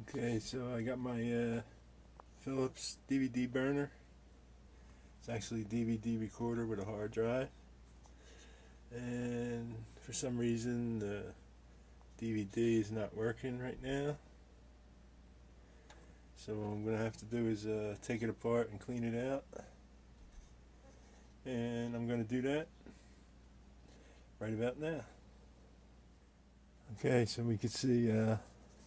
Okay, so I got my Philips DVD burner. It's actually a DVD recorder with a hard drive, and for some reason the DVD is not working right now. So what I'm going to have to do is take it apart and clean it out, and I'm going to do that right about now. Okay, so we can see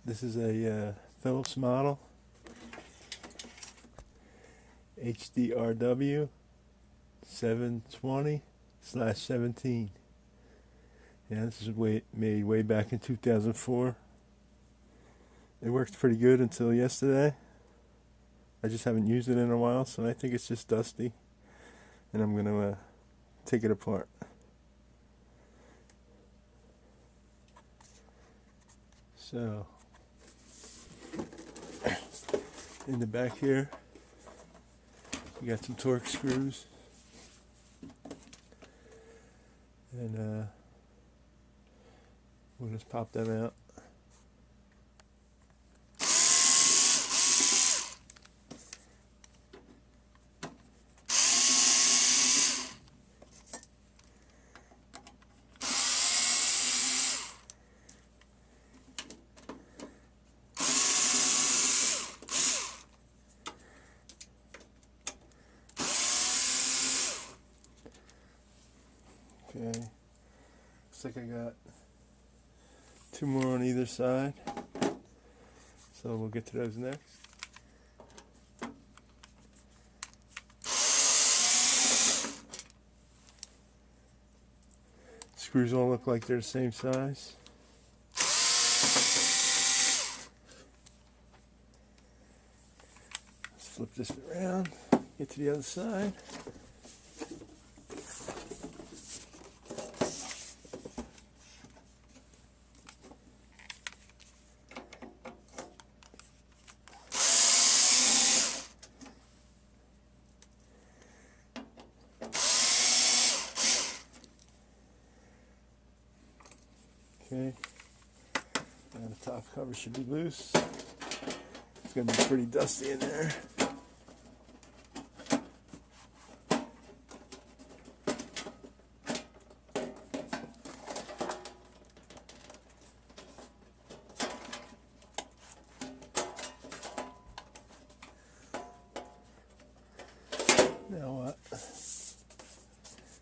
this is a Philips model HDRW720/17. Yeah, this is made way back in 2004. It worked pretty good until yesterday. I just haven't used it in a while, so I think it's just dusty, and I'm going to take it apart. So in the back here we got some torque screws, and we'll just pop them out. Okay, looks like I got two more on either side, so we'll get to those next. Screws all look like they're the same size. Let's flip this around, get to the other side. Okay, now the top cover should be loose. It's going to be pretty dusty in there. Now what?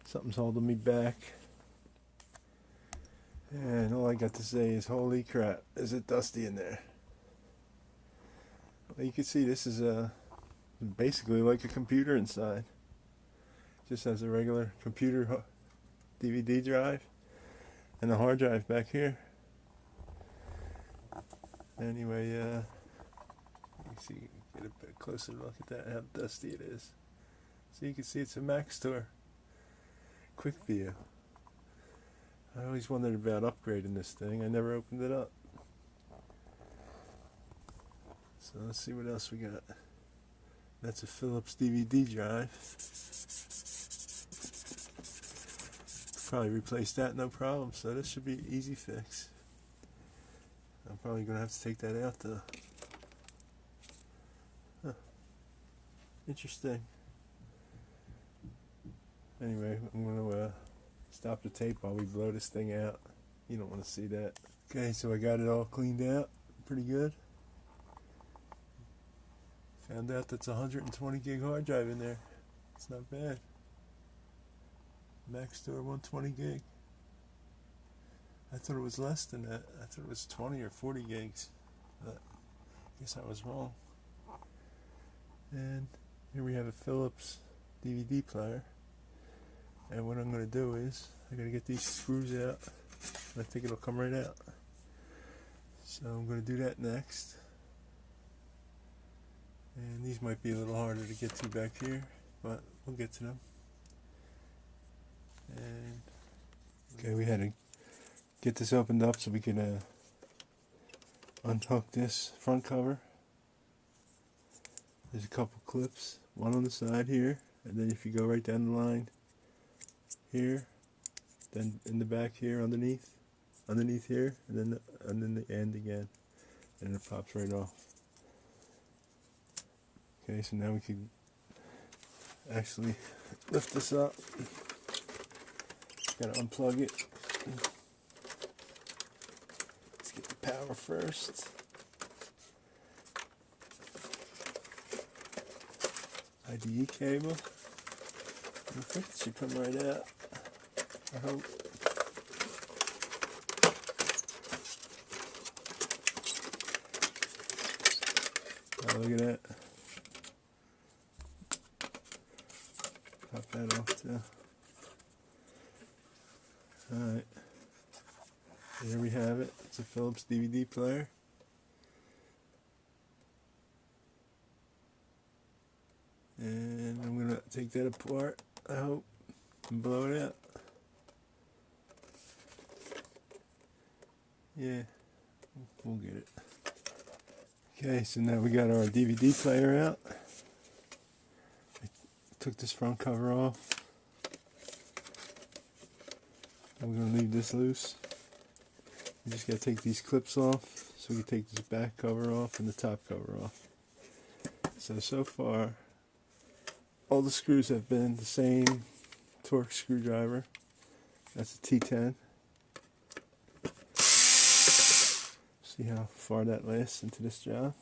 Something's holding me back. And all I got to say is, holy crap, is it dusty in there. Well, you can see this is basically like a computer inside. Just has a regular computer DVD drive and a hard drive back here. Anyway, you see, get a bit closer look at that, how dusty it is. So you can see it's a Mac store. Quick view. I always wondered about upgrading this thing. I never opened it up. So let's see what else we got. That's a Philips DVD drive. Probably replace that, no problem. So this should be an easy fix. I'm probably going to have to take that out though. Huh. Interesting. Anyway, I'm going to stop the tape while we blow this thing out. You don't want to see that. Okay, so I got it all cleaned out. Pretty good. Found out that's a 120 gig hard drive in there. It's not bad. Mac store 120 gig. I thought it was less than that. I thought it was 20 or 40 gigs. But I guess I was wrong. And here we have a Philips DVD player. And what I'm going to do is, I'm going to get these screws out. I think it'll come right out. So I'm going to do that next. And these might be a little harder to get to back here, but we'll get to them. And okay, we had to get this opened up so we can unhook this front cover. There's a couple clips, one on the side here, and then if you go right down the line here, then in the back here underneath here, and then the end again. and it pops right off. Okay, so now we can actually lift this up. Gotta unplug it. Let's get the power first. IDE cable. I think it should come right out. I hope. Oh, look at that. Pop that off too. Alright. There we have it. It's a Philips DVD player. And I'm going to take that apart, I hope, and blow it out. Yeah, we'll get it. Okay, so now we got our DVD player out. I took this front cover off. I'm going to leave this loose. You just got to take these clips off so we can take this back cover off and the top cover off. So far, all the screws have been the same Torx screwdriver. That's a T10. See how far that lasts into this job.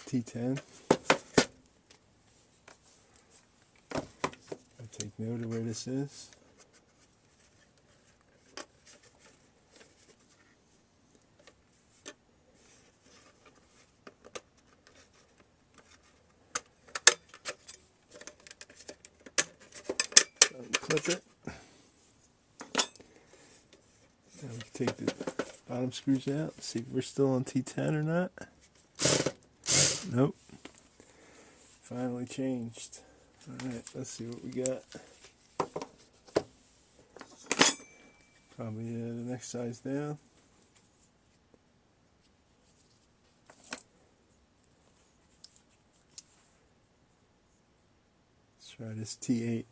T10. I'll take note of where this is. Clip it. Now we can take the bottom screws out, see if we're still on T10 or not. Nope. Finally changed. Alright, let's see what we got. Probably the next size down. Let's try this T8.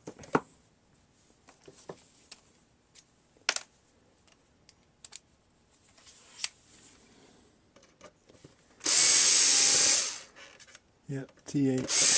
Yep, T8.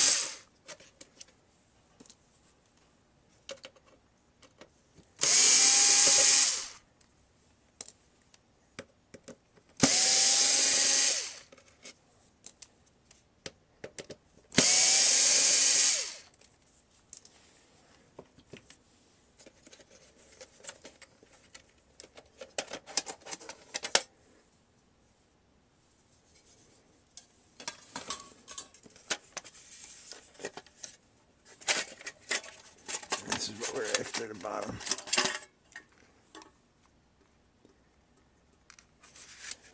This is what we're after at the bottom.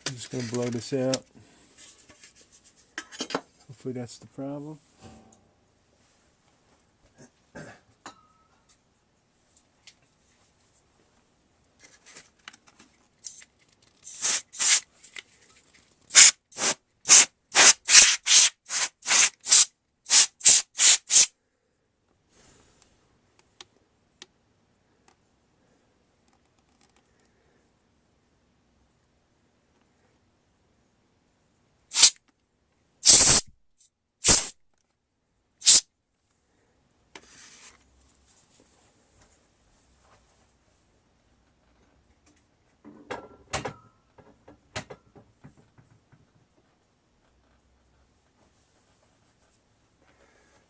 I'm just going to blow this out. Hopefully that's the problem.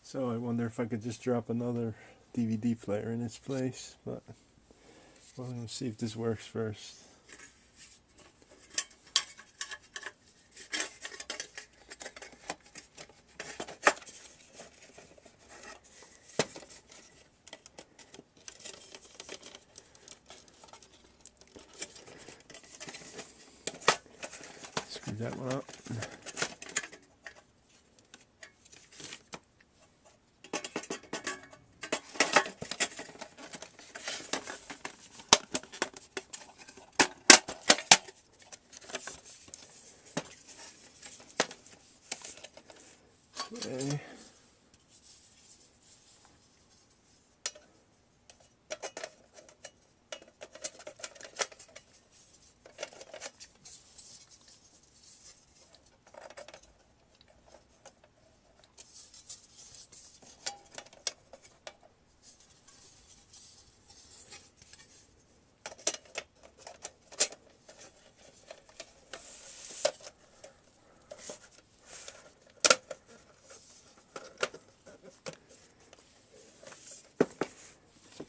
So I wonder if I could just drop another DVD player in its place, but well, I'm going to see if this works first. Screw that one up. Okay.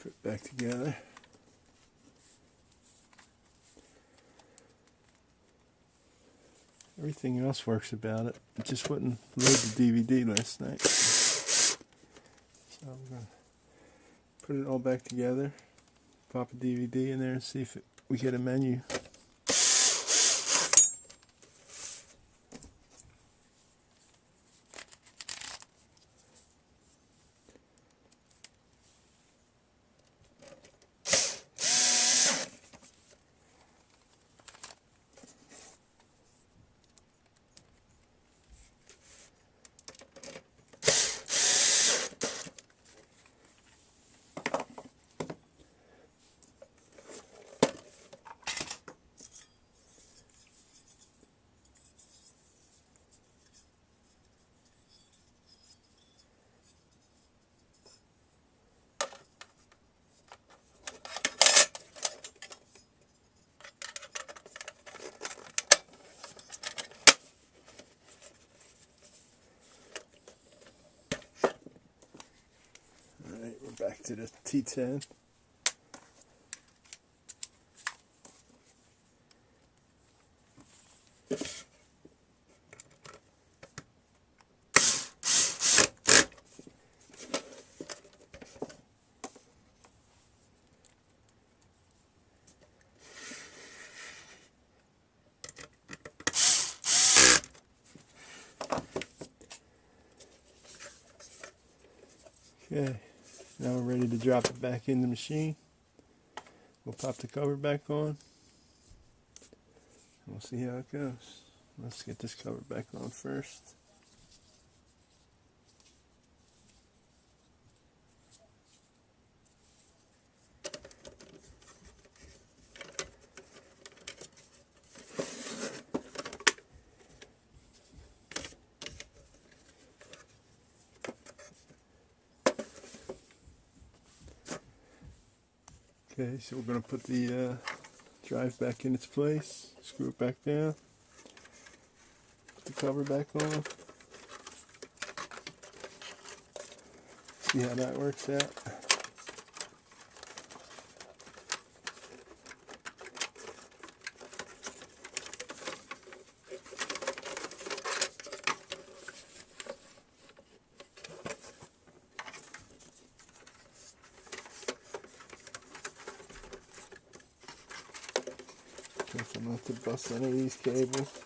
Put it back together. Everything else works about it. It just wouldn't load the DVD last night. So I'm going to put it all back together, pop a DVD in there and see if we get a menu. We're back to the T10. Okay, now we're ready to drop it back in the machine. We'll pop the cover back on, and we'll see how it goes. Let's get this cover back on first. Okay, so we're going to put the drive back in its place, screw it back down, put the cover back on, see how that works out. Careful not to bust any of these cables.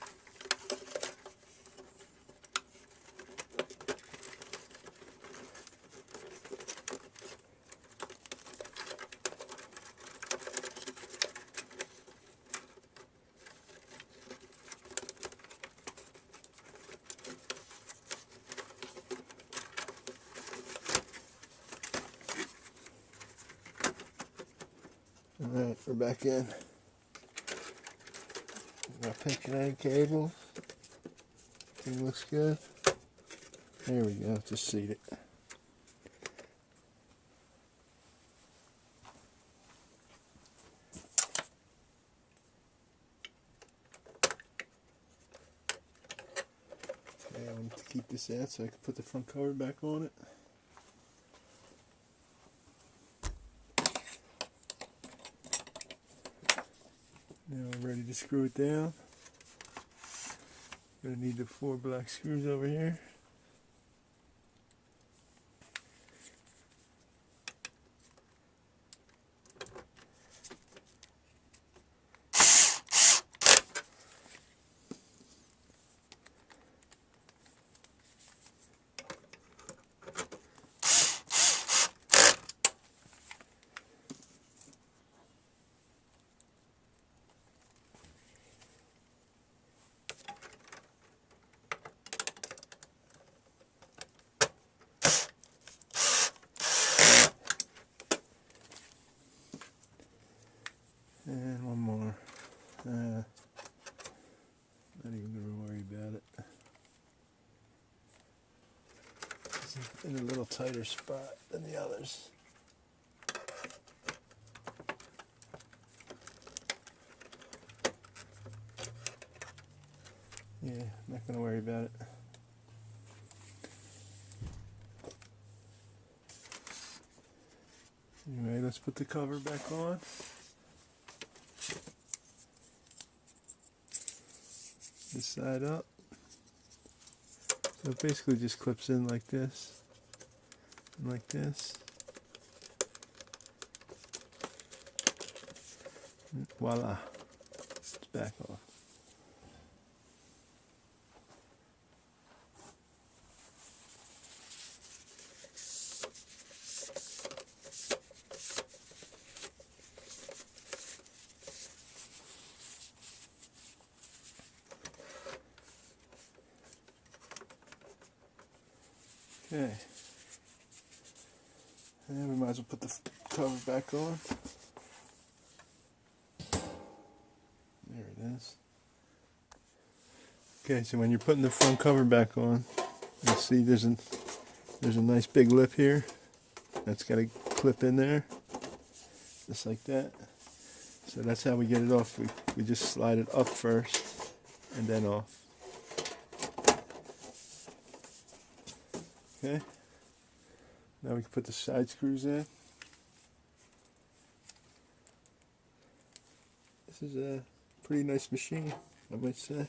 Alright, we're back in. Got picture end cables. Everything looks good. There we go, just seat it. Okay, I want to keep this out so I can put the front cover back on it. Now I'm ready to screw it down. Gonna need the 4 black screws over here. And one more. Not even going to worry about it. It's in a little tighter spot than the others. Yeah, not going to worry about it. Anyway, let's put the cover back on. This side up. So it basically just clips in like this and like this. And voila, it's back off. Okay, and we might as well put the cover back on. There it is. Okay, so when you're putting the front cover back on, you see there's a nice big lip here. That's got to clip in there, just like that. So that's how we get it off. We just slide it up first and then off. Okay, now we can put the side screws in. This is a pretty nice machine, I might say.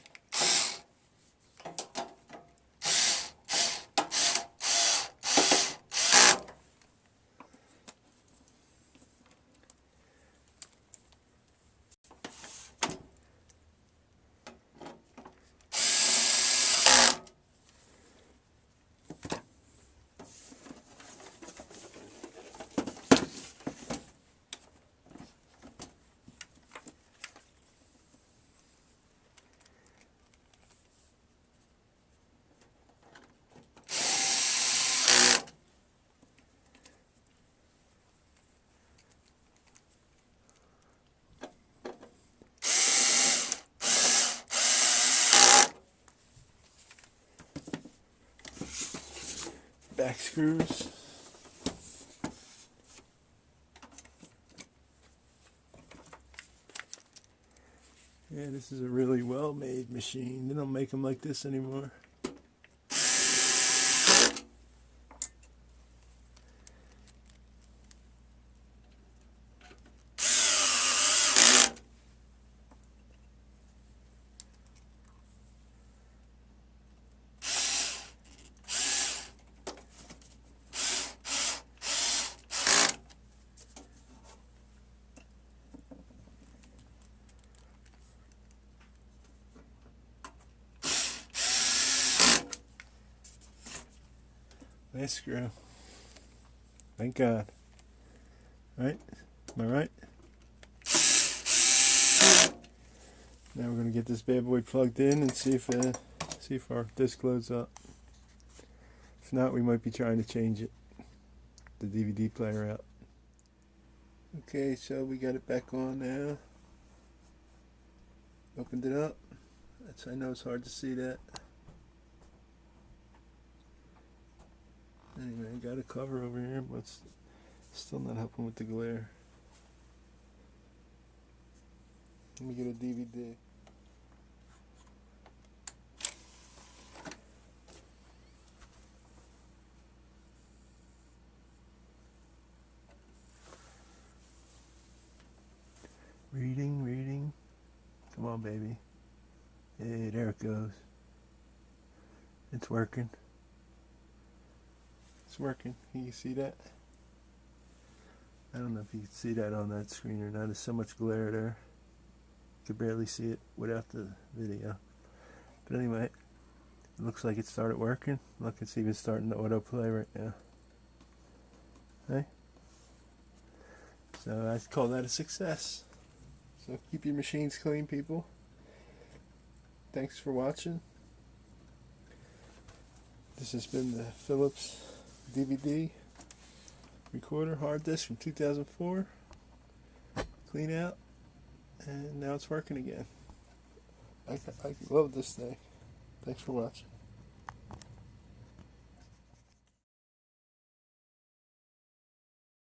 Back screws. Yeah, this is a really well-made machine. They don't make them like this anymore. Nice screw. Thank God. Right? Am I right? Now we're gonna get this bad boy plugged in and see if our disc loads up. If not, we might be trying to change it. The DVD player out. Okay, so we got it back on now. Opened it up. I know it's hard to see that. Anyway, I got a cover over here, but it's still not helping with the glare. Let me get a DVD. Reading. Come on, baby. Hey, there it goes. It's working. It's working. Can you see that? I don't know if you can see that on that screen or not. There's so much glare there. You could barely see it without the video. But anyway, it looks like it started working. Look, it's even starting to autoplay right now. Hey? So I call that a success. So keep your machines clean, people. Thanks for watching. This has been the Philips DVD recorder hard disk from 2004. Clean out, and now it's working again. I love this thing. Thanks for watching.